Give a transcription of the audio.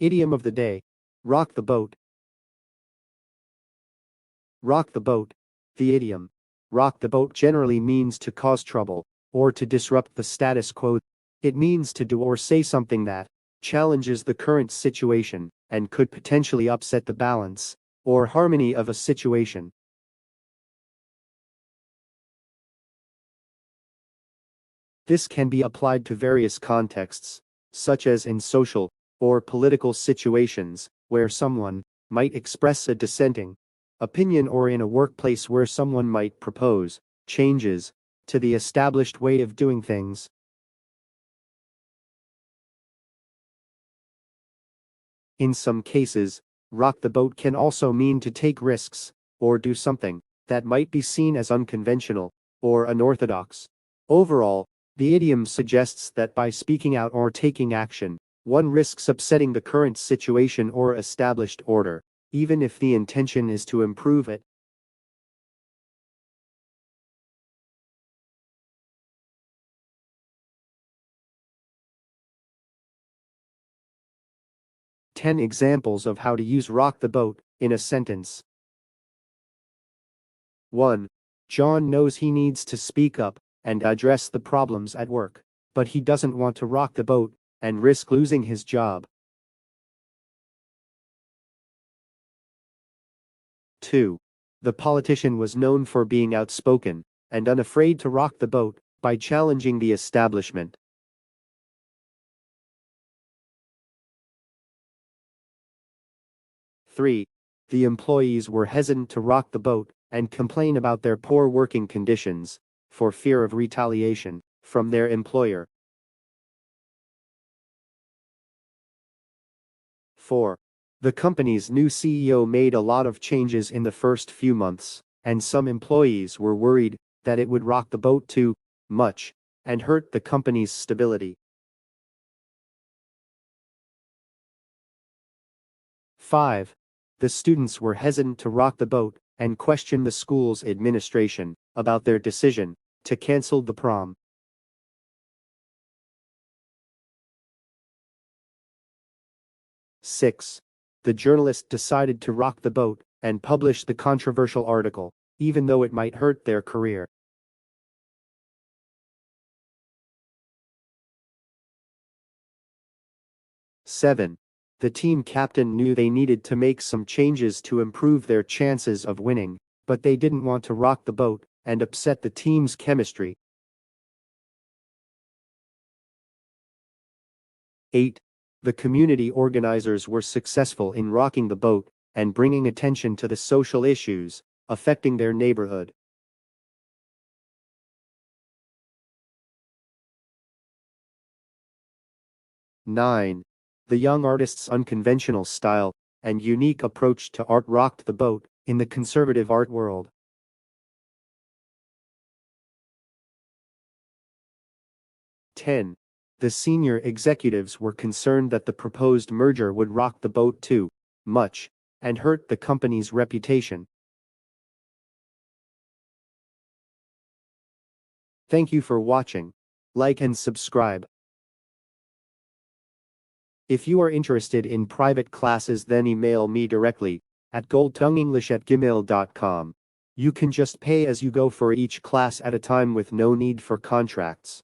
Idiom of the day. Rock the boat. Rock the boat. The idiom, rock the boat, generally means to cause trouble, or to disrupt the status quo. It means to do or say something that challenges the current situation and could potentially upset the balance or harmony of a situation. This can be applied to various contexts, such as in social or political situations, where someone might express a dissenting opinion, or in a workplace where someone might propose changes to the established way of doing things. In some cases, rock the boat can also mean to take risks, or do something that might be seen as unconventional or unorthodox. Overall, the idiom suggests that by speaking out or taking action, one risks upsetting the current situation or established order, even if the intention is to improve it. Ten examples of how to use rock the boat in a sentence. 1. John knows he needs to speak up and address the problems at work, but he doesn't want to rock the boat and risk losing his job. 2. The politician was known for being outspoken and unafraid to rock the boat by challenging the establishment. 3. The employees were hesitant to rock the boat and complain about their poor working conditions for fear of retaliation from their employer. 4. The company's new CEO made a lot of changes in the first few months, and some employees were worried that it would rock the boat too much and hurt the company's stability. 5. The students were hesitant to rock the boat and questioned the school's administration about their decision to cancel the prom. 6. The journalist decided to rock the boat and publish the controversial article, even though it might hurt their career. 7. The team captain knew they needed to make some changes to improve their chances of winning, but they didn't want to rock the boat and upset the team's chemistry. 8. The community organizers were successful in rocking the boat and bringing attention to the social issues affecting their neighborhood. 9. The young artist's unconventional style and unique approach to art rocked the boat in the conservative art world. 10. The senior executives were concerned that the proposed merger would rock the boat too much and hurt the company's reputation. Thank you for watching. Like and subscribe. If you are interested in private classes, then email me directly at goldtongueenglish@gmail.com. You can just pay as you go for each class at a time with no need for contracts.